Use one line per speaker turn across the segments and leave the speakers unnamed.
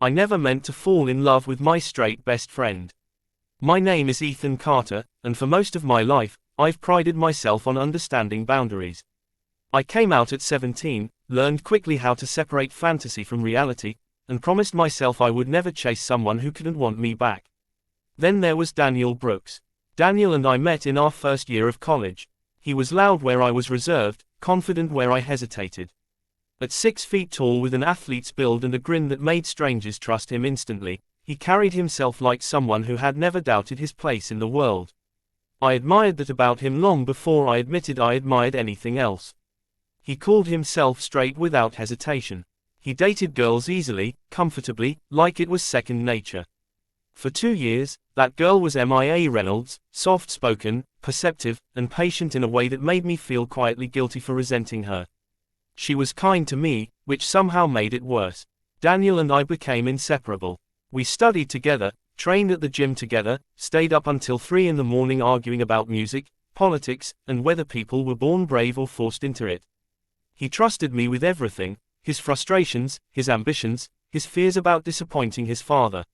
I never meant to fall in love with my straight best friend. My name is Ethan Carter, and for most of my life, I've prided myself on understanding boundaries. I came out at 17, learned quickly how to separate fantasy from reality, and promised myself I would never chase someone who couldn't want me back. Then there was Daniel Brooks. Daniel and I met in our first year of college. He was loud where I was reserved, confident where I hesitated. At 6 feet tall with an athlete's build and a grin that made strangers trust him instantly, he carried himself like someone who had never doubted his place in the world. I admired that about him long before I admitted I admired anything else. He called himself straight without hesitation. He dated girls easily, comfortably, like it was second nature. For 2 years, that girl was Mia Reynolds, soft-spoken, perceptive, and patient in a way that made me feel quietly guilty for resenting her. She was kind to me, which somehow made it worse. Daniel and I became inseparable. We studied together, trained at the gym together, stayed up until 3 in the morning arguing about music, politics, and whether people were born brave or forced into it. He trusted me with everything, his frustrations, his ambitions, his fears about disappointing his father.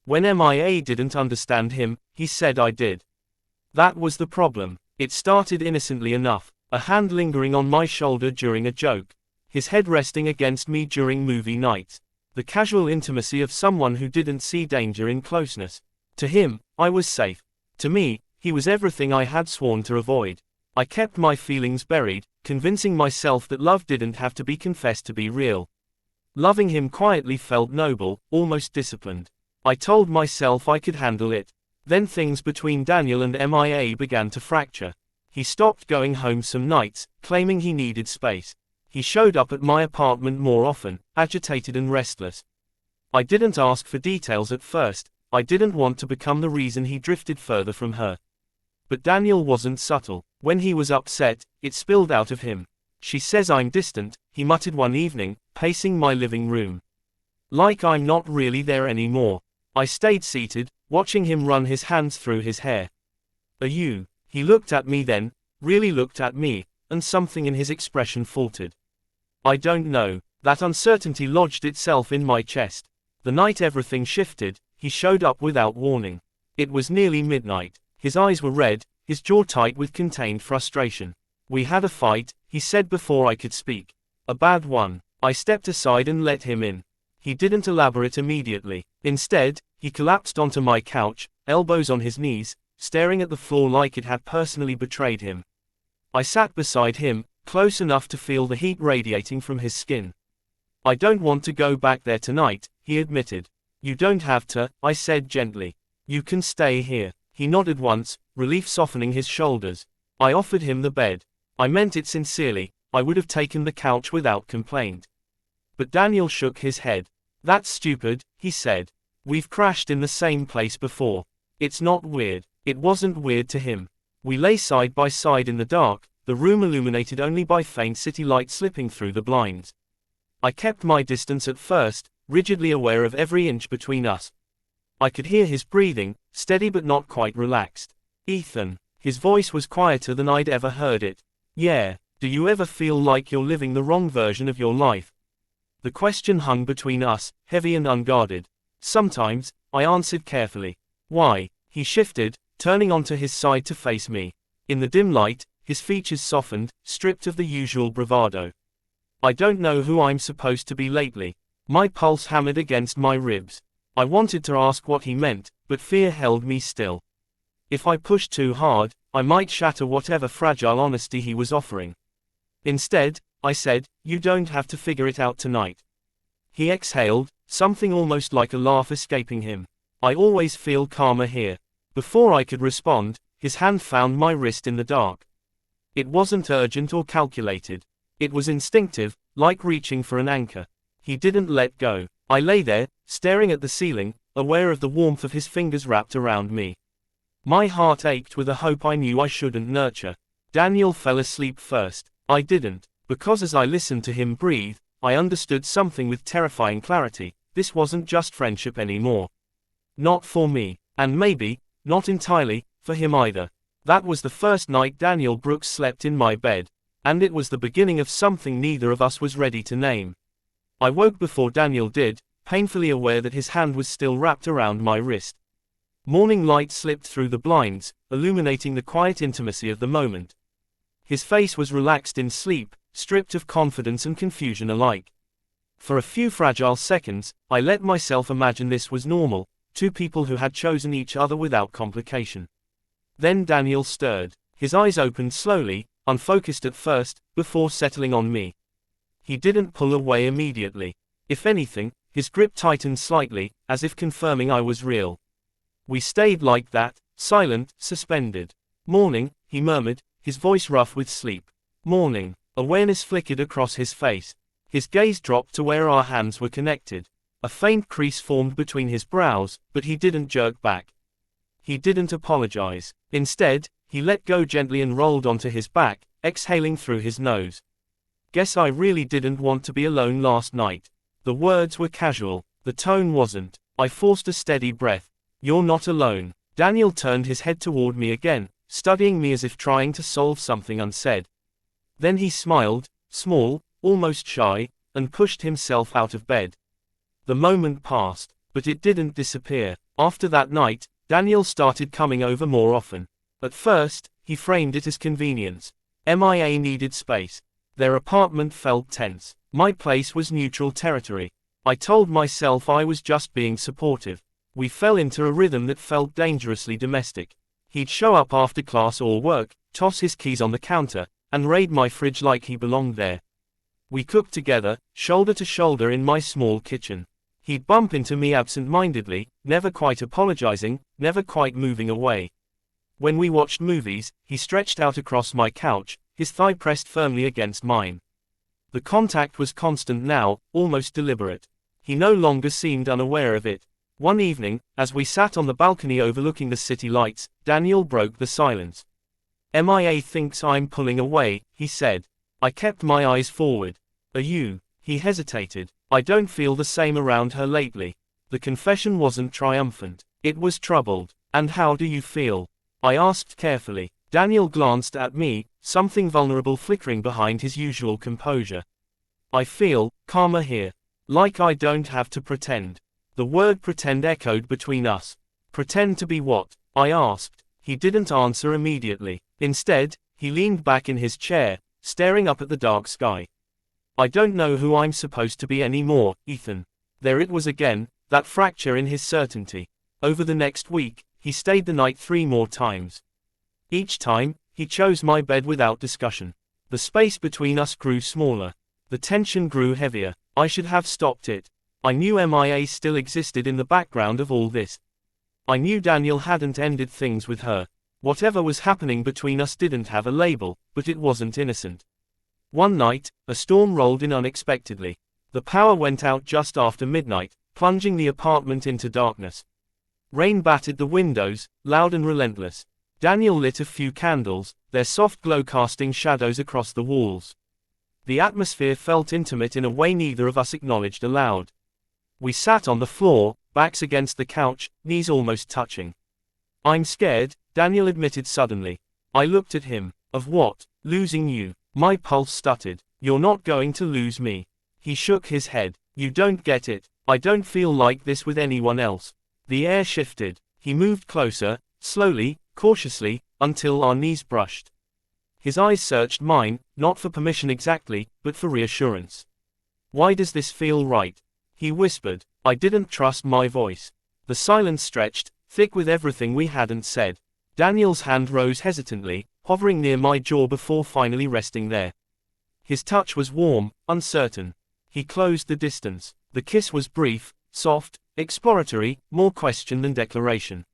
When Mia didn't understand him, he said I did. That was the problem. It started innocently enough, a hand lingering on my shoulder during a joke, his head resting against me during movie nights. The casual intimacy of someone who didn't see danger in closeness. To him, I was safe. To me, he was everything I had sworn to avoid. I kept my feelings buried, convincing myself that love didn't have to be confessed to be real. Loving him quietly felt noble, almost disciplined. I told myself I could handle it. Then things between Daniel and Mia began to fracture. He stopped going home some nights, claiming he needed space. He showed up at my apartment more often, agitated and restless. I didn't ask for details at first. I didn't want to become the reason he drifted further from her. But Daniel wasn't subtle. When he was upset, it spilled out of him. She says I'm distant, he muttered one evening, pacing my living room. Like I'm not really there anymore. I stayed seated, watching him run his hands through his hair. Are you? He looked at me then, really looked at me, and something in his expression faltered. I don't know. That uncertainty lodged itself in my chest. The night everything shifted, he showed up without warning. It was nearly midnight. His eyes were red, his jaw tight with contained frustration. We had a fight, he said before I could speak. A bad one. I stepped aside and let him in. He didn't elaborate immediately. Instead, he collapsed onto my couch, elbows on his knees, staring at the floor like it had personally betrayed him. I sat beside him, close enough to feel the heat radiating from his skin. I don't want to go back there tonight, he admitted. You don't have to, I said gently. You can stay here. He nodded once, relief softening his shoulders. I offered him the bed. I meant it sincerely. I would have taken the couch without complaint. But Daniel shook his head. That's stupid, he said. We've crashed in the same place before. It's not weird. It wasn't weird to him. We lay side by side in the dark, the room illuminated only by faint city light slipping through the blinds. I kept my distance at first, rigidly aware of every inch between us. I could hear his breathing, steady but not quite relaxed. Ethan. His voice was quieter than I'd ever heard it. Yeah, do you ever feel like you're living the wrong version of your life? The question hung between us, heavy and unguarded. Sometimes, I answered carefully. Why? He shifted, turning onto his side to face me. In the dim light, his features softened, stripped of the usual bravado. I don't know who I'm supposed to be lately. My pulse hammered against my ribs. I wanted to ask what he meant, but fear held me still. If I pushed too hard, I might shatter whatever fragile honesty he was offering. Instead, I said, you don't have to figure it out tonight. He exhaled, something almost like a laugh escaping him. I always feel calmer here. Before I could respond, his hand found my wrist in the dark. It wasn't urgent or calculated. It was instinctive, like reaching for an anchor. He didn't let go. I lay there, staring at the ceiling, aware of the warmth of his fingers wrapped around me. My heart ached with a hope I knew I shouldn't nurture. Daniel fell asleep first. I didn't. Because as I listened to him breathe, I understood something with terrifying clarity. This wasn't just friendship anymore. Not for me. And maybe, not entirely, for him either. That was the first night Daniel Brooks slept in my bed. And it was the beginning of something neither of us was ready to name. I woke before Daniel did, painfully aware that his hand was still wrapped around my wrist. Morning light slipped through the blinds, illuminating the quiet intimacy of the moment. His face was relaxed in sleep, stripped of confidence and confusion alike. For a few fragile seconds, I let myself imagine this was normal, two people who had chosen each other without complication. Then Daniel stirred. His eyes opened slowly, unfocused at first, before settling on me. He didn't pull away immediately. If anything, his grip tightened slightly, as if confirming I was real. We stayed like that, silent, suspended. "Morning," he murmured, his voice rough with sleep. "Morning." Awareness flickered across his face. His gaze dropped to where our hands were connected. A faint crease formed between his brows, but he didn't jerk back. He didn't apologize. Instead, he let go gently and rolled onto his back, exhaling through his nose. "Guess I really didn't want to be alone last night." The words were casual. The tone wasn't. I forced a steady breath. "You're not alone." Daniel turned his head toward me again, studying me as if trying to solve something unsaid. Then he smiled, small, almost shy, and pushed himself out of bed. The moment passed, but it didn't disappear. After that night, Daniel started coming over more often. At first, he framed it as convenience. MIA needed space. Their apartment felt tense. My place was neutral territory. I told myself I was just being supportive. We fell into a rhythm that felt dangerously domestic. He'd show up after class or work, toss his keys on the counter, and raid my fridge like he belonged there. We cooked together, shoulder to shoulder in my small kitchen. He'd bump into me absent-mindedly, never quite apologizing, never quite moving away. When we watched movies, he stretched out across my couch, his thigh pressed firmly against mine. The contact was constant now, almost deliberate. He no longer seemed unaware of it. One evening, as we sat on the balcony overlooking the city lights, Daniel broke the silence. "MIA thinks I'm pulling away," he said. I kept my eyes forward. "Are you?" He hesitated. "I don't feel the same around her lately." The confession wasn't triumphant. It was troubled. "And how do you feel?" I asked carefully. Daniel glanced at me, something vulnerable flickering behind his usual composure. "I feel calmer here. Like I don't have to pretend." The word pretend echoed between us. "Pretend to be what?" I asked. He didn't answer immediately. Instead, he leaned back in his chair, staring up at the dark sky. "I don't know who I'm supposed to be anymore, Ethan." There it was again, that fracture in his certainty. Over the next week, he stayed the night 3 more times. Each time, he chose my bed without discussion. The space between us grew smaller. The tension grew heavier. I should have stopped it. I knew MIA still existed in the background of all this. I knew Daniel hadn't ended things with her. Whatever was happening between us didn't have a label, but it wasn't innocent. One night, a storm rolled in unexpectedly. The power went out just after midnight, plunging the apartment into darkness. Rain battered the windows, loud and relentless. Daniel lit a few candles, their soft glow casting shadows across the walls. The atmosphere felt intimate in a way neither of us acknowledged aloud. We sat on the floor, backs against the couch, knees almost touching. "I'm scared," Daniel admitted suddenly. I looked at him. "Of what?" "Losing you." My pulse stuttered. "You're not going to lose me." He shook his head. "You don't get it. I don't feel like this with anyone else." The air shifted. He moved closer, slowly, cautiously, until our knees brushed. His eyes searched mine, not for permission exactly, but for reassurance. "Why does this feel right?" He whispered. I didn't trust my voice. The silence stretched, thick with everything we hadn't said. Daniel's hand rose hesitantly, hovering near my jaw before finally resting there. His touch was warm, uncertain. He closed the distance. The kiss was brief, soft, exploratory, more question than declaration.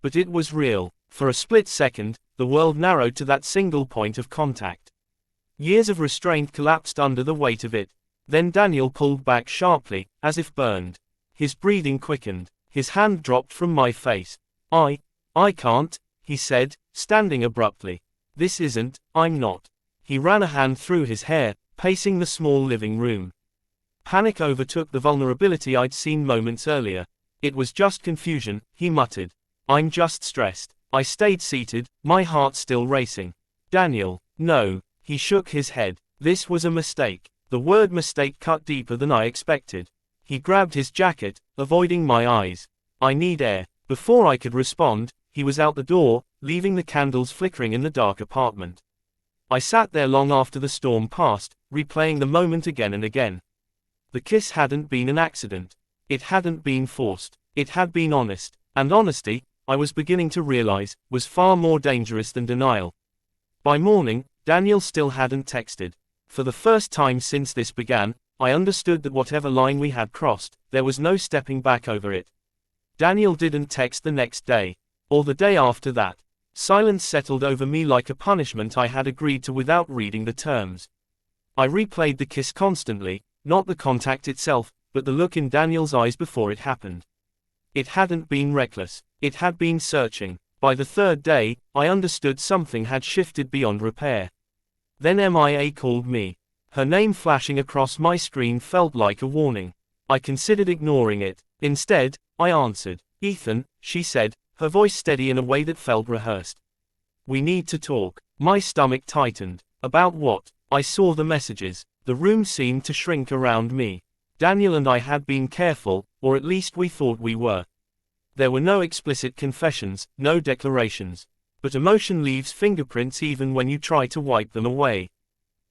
But it was real. For a split second, the world narrowed to that single point of contact. Years of restraint collapsed under the weight of it. Then Daniel pulled back sharply, as if burned. His breathing quickened. His hand dropped from my face. I can't," he said, standing abruptly. "This isn't, I'm not." He ran a hand through his hair, pacing the small living room. Panic overtook the vulnerability I'd seen moments earlier. "It was just confusion," he muttered. "I'm just stressed." I stayed seated, my heart still racing. "Daniel, no." He shook his head. This was a mistake. The word mistake cut deeper than I expected. He grabbed his jacket, avoiding my eyes. I need air. Before I could respond, he was out the door, leaving the candles flickering in the dark apartment. I sat there long after the storm passed, replaying the moment again and again. The kiss hadn't been an accident. It hadn't been forced. It had been honest. And honesty, I was beginning to realize, was far more dangerous than denial. By morning, Daniel still hadn't texted. For the first time since this began, I understood that whatever line we had crossed, there was no stepping back over it. Daniel didn't text the next day. Or the day after that. Silence settled over me like a punishment I had agreed to without reading the terms. I replayed the kiss constantly, not the contact itself, but the look in Daniel's eyes before it happened. It hadn't been reckless. It had been searching. By the third day, I understood something had shifted beyond repair. Then MIA called me. Her name flashing across my screen felt like a warning. I considered ignoring it. Instead, I answered. "Ethan," she said, her voice steady in a way that felt rehearsed. "We need to talk." My stomach tightened. About what? I saw the messages. The room seemed to shrink around me. Daniel and I had been careful, or at least we thought we were. There were no explicit confessions, no declarations. But emotion leaves fingerprints even when you try to wipe them away.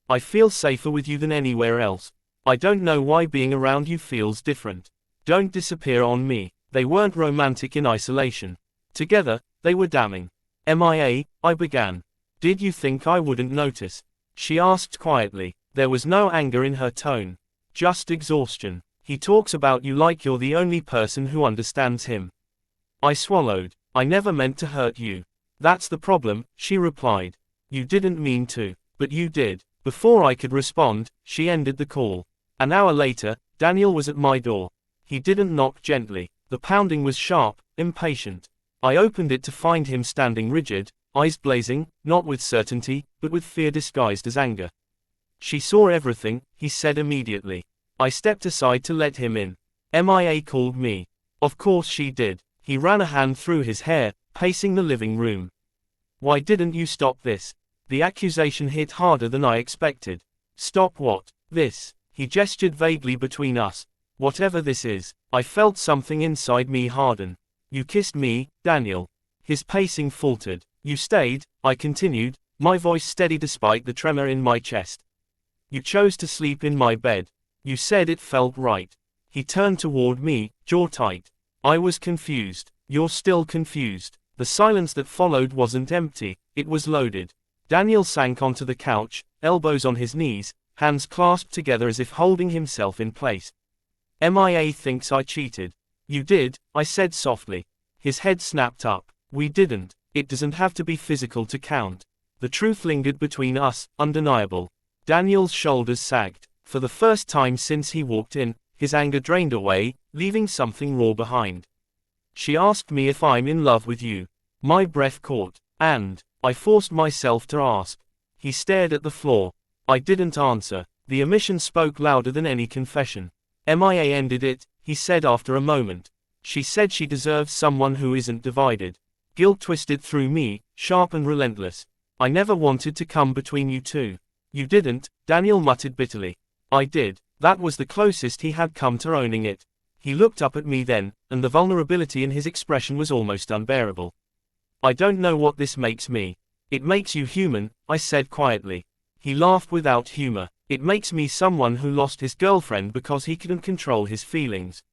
"I feel safer with you than anywhere else. I don't know why being around you feels different. Don't disappear on me." They weren't romantic in isolation. Together, they were damning. "MIA," I began. "Did you think I wouldn't notice?" She asked quietly. There was no anger in her tone. Just exhaustion. "He talks about you like you're the only person who understands him." I swallowed. "I never meant to hurt you." "That's the problem," she replied. "You didn't mean to. But you did." Before I could respond, she ended the call. An hour later, Daniel was at my door. He didn't knock gently. The pounding was sharp, impatient. I opened it to find him standing rigid, eyes blazing, not with certainty, but with fear disguised as anger. "She saw everything," he said immediately. I stepped aside to let him in. "MIA called me." "Of course she did." He ran a hand through his hair, pacing the living room. "Why didn't you stop this?" The accusation hit harder than I expected. "Stop what?" "This." He gestured vaguely between us. "Whatever this is." I felt something inside me harden. "You kissed me, Daniel." His pacing faltered. "You stayed," I continued, my voice steady despite the tremor in my chest. "You chose to sleep in my bed. You said it felt right." He turned toward me, jaw tight. I was confused. "You're still confused." The silence that followed wasn't empty, it was loaded. Daniel sank onto the couch, elbows on his knees, hands clasped together as if holding himself in place. "MIA thinks I cheated." "You did," I said softly. His head snapped up. "We didn't. It doesn't have to be physical to count." The truth lingered between us, undeniable. Daniel's shoulders sagged. For the first time since he walked in, his anger drained away, leaving something raw behind. "She asked me if I'm in love with you." My breath caught. "And?" I forced myself to ask. He stared at the floor. I didn't answer. The omission spoke louder than any confession. "MIA ended it," he said after a moment. "She said she deserves someone who isn't divided." Guilt twisted through me, sharp and relentless. "I never wanted to come between you two." "You didn't," Daniel muttered bitterly. "I did." That was the closest he had come to owning it. He looked up at me then, and the vulnerability in his expression was almost unbearable. "I don't know what this makes me." "It makes you human," I said quietly. He laughed without humor. "It makes me someone who lost his girlfriend because he couldn't control his feelings."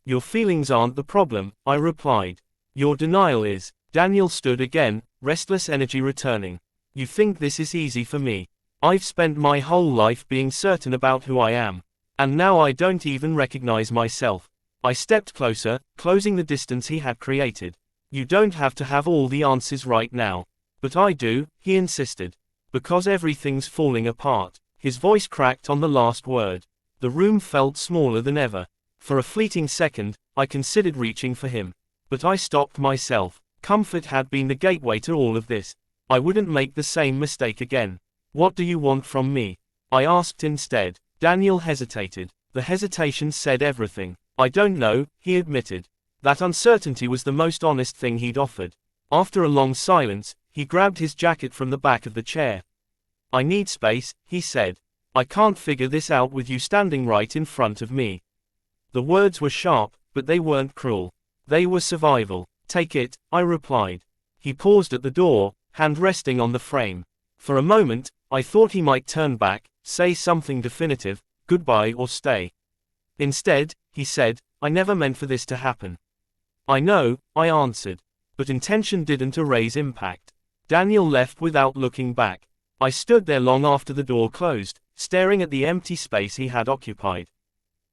"Your feelings aren't the problem," I replied. "Your denial is." Daniel stood again, restless energy returning. "You think this is easy for me. I've spent my whole life being certain about who I am. And now I don't even recognize myself." I stepped closer, closing the distance he had created. "You don't have to have all the answers right now." "But I do," he insisted. "Because everything's falling apart." His voice cracked on the last word. The room felt smaller than ever. For a fleeting second, I considered reaching for him. But I stopped myself. Comfort had been the gateway to all of this. I wouldn't make the same mistake again. "What do you want from me?" I asked instead. Daniel hesitated. The hesitation said everything. "I don't know," he admitted. That uncertainty was the most honest thing he'd offered. After a long silence, he grabbed his jacket from the back of the chair. "I need space," he said. "I can't figure this out with you standing right in front of me." The words were sharp, but they weren't cruel. They were survival. Take it, I replied. He paused at the door, hand resting on the frame. For a moment, I thought he might turn back, say something definitive, goodbye or stay. Instead, he said, I never meant for this to happen. I know, I answered. But intention didn't erase impact. Daniel left without looking back. I stood there long after the door closed, staring at the empty space he had occupied.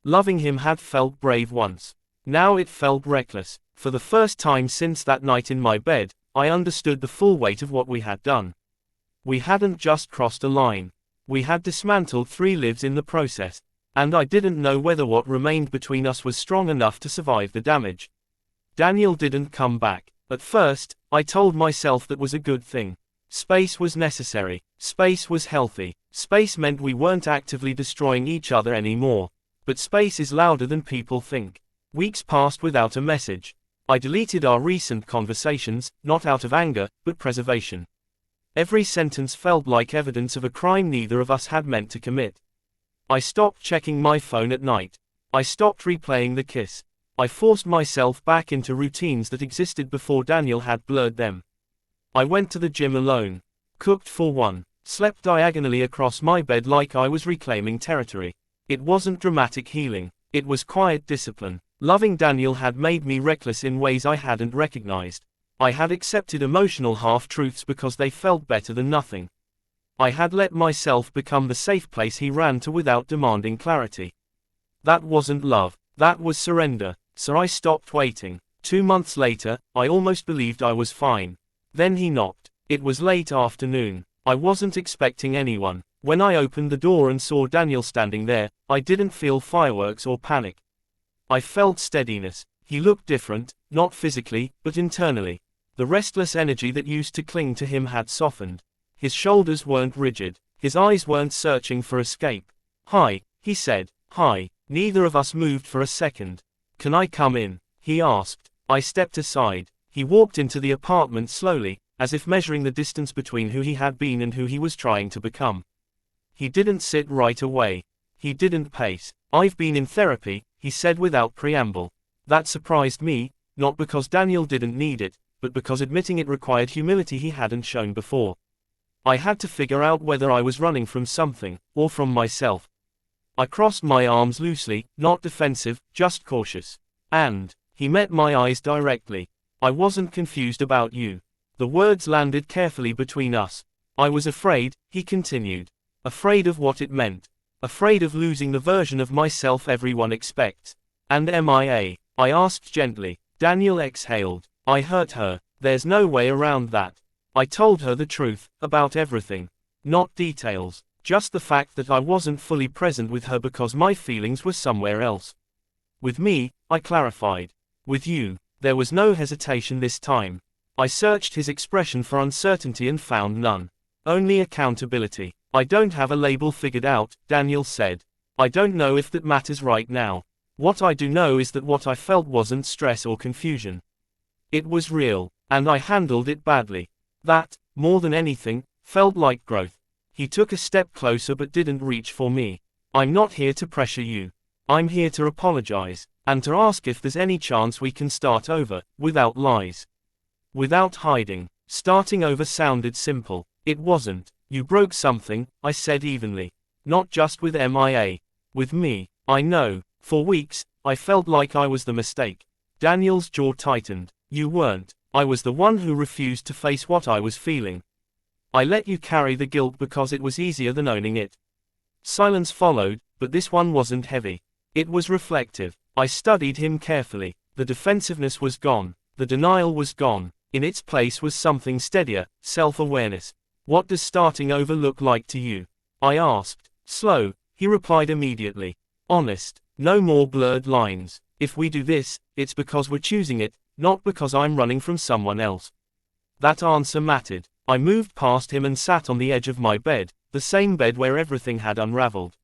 Loving him had felt brave once. Now it felt reckless. For the first time since that night in my bed, I understood the full weight of what we had done. We hadn't just crossed a line. We had dismantled 3 lives in the process. And I didn't know whether what remained between us was strong enough to survive the damage. Daniel didn't come back. At first, I told myself that was a good thing. Space was necessary. Space was healthy. Space meant we weren't actively destroying each other anymore. But space is louder than people think. Weeks passed without a message. I deleted our recent conversations, not out of anger, but preservation. Every sentence felt like evidence of a crime neither of us had meant to commit. I stopped checking my phone at night. I stopped replaying the kiss. I forced myself back into routines that existed before Daniel had blurred them. I went to the gym alone. Cooked for one. Slept diagonally across my bed like I was reclaiming territory. It wasn't dramatic healing. It was quiet discipline. Loving Daniel had made me reckless in ways I hadn't recognized. I had accepted emotional half-truths because they felt better than nothing. I had let myself become the safe place he ran to without demanding clarity. That wasn't love. That was surrender. So I stopped waiting. 2 months later, I almost believed I was fine. Then he knocked. It was late afternoon. I wasn't expecting anyone. When I opened the door and saw Daniel standing there, I didn't feel fireworks or panic. I felt steadiness. He looked different, not physically, but internally. The restless energy that used to cling to him had softened. His shoulders weren't rigid. His eyes weren't searching for escape. Hi, he said. Hi. Neither of us moved for a second. Can I come in? He asked. I stepped aside. He walked into the apartment slowly, as if measuring the distance between who he had been and who he was trying to become. He didn't sit right away. He didn't pace. I've been in therapy, he said without preamble. That surprised me, not because Daniel didn't need it, but because admitting it required humility he hadn't shown before. I had to figure out whether I was running from something, or from myself. I crossed my arms loosely, not defensive, just cautious. And he met my eyes directly. I wasn't confused about you. The words landed carefully between us. I was afraid, he continued. Afraid of what it meant. Afraid of losing the version of myself everyone expects. And MIA? I asked gently. Daniel exhaled. I hurt her. There's no way around that. I told her the truth, about everything. Not details. Just the fact that I wasn't fully present with her because my feelings were somewhere else. With me, I clarified. With you, there was no hesitation this time. I searched his expression for uncertainty and found none. Only accountability. I don't have a label figured out, Daniel said. I don't know if that matters right now. What I do know is that what I felt wasn't stress or confusion. It was real, and I handled it badly. That, more than anything, felt like growth. He took a step closer but didn't reach for me. I'm not here to pressure you. I'm here to apologize, and to ask if there's any chance we can start over, without lies. Without hiding. Starting over sounded simple. It wasn't. You broke something, I said evenly. Not just with MIA. With me. I know. For weeks, I felt like I was the mistake. Daniel's jaw tightened. You weren't. I was the one who refused to face what I was feeling. I let you carry the guilt because it was easier than owning it. Silence followed, but this one wasn't heavy. It was reflective. I studied him carefully. The defensiveness was gone. The denial was gone. In its place was something steadier, self-awareness. What does starting over look like to you? I asked. Slow, he replied immediately. Honest. No more blurred lines. If we do this, it's because we're choosing it, not because I'm running from someone else. That answer mattered. I moved past him and sat on the edge of my bed, the same bed where everything had unraveled.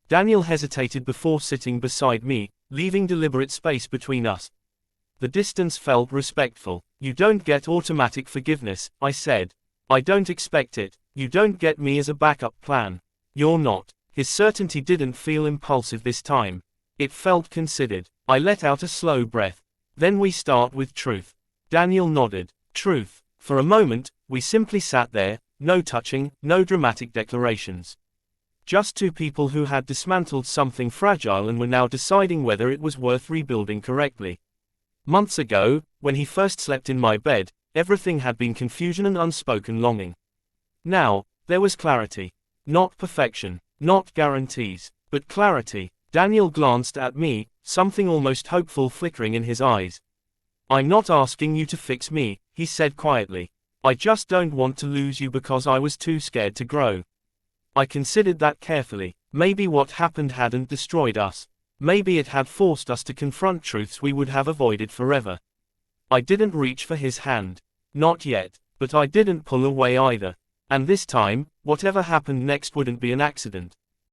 Daniel hesitated before sitting beside me, leaving deliberate space between us. The distance felt respectful. You don't get automatic forgiveness, I said. I don't expect it. You don't get me as a backup plan. You're not. His certainty didn't feel impulsive this time. It felt considered. I let out a slow breath. Then we start with truth. Daniel nodded. Truth. For a moment, we simply sat there, no touching, no dramatic declarations. Just two people who had dismantled something fragile and were now deciding whether it was worth rebuilding correctly. Months ago, when he first slept in my bed, everything had been confusion and unspoken longing. Now, there was clarity. Not perfection, not guarantees, but clarity. Daniel glanced at me, something almost hopeful flickering in his eyes. I'm not asking you to fix me, he said quietly. I just don't want to lose you because I was too scared to grow. I considered that carefully. Maybe what happened hadn't destroyed us. Maybe it had forced us to confront truths we would have avoided forever. I didn't reach for his hand. Not yet, but I didn't pull away either. And this time, whatever happened next wouldn't be an accident.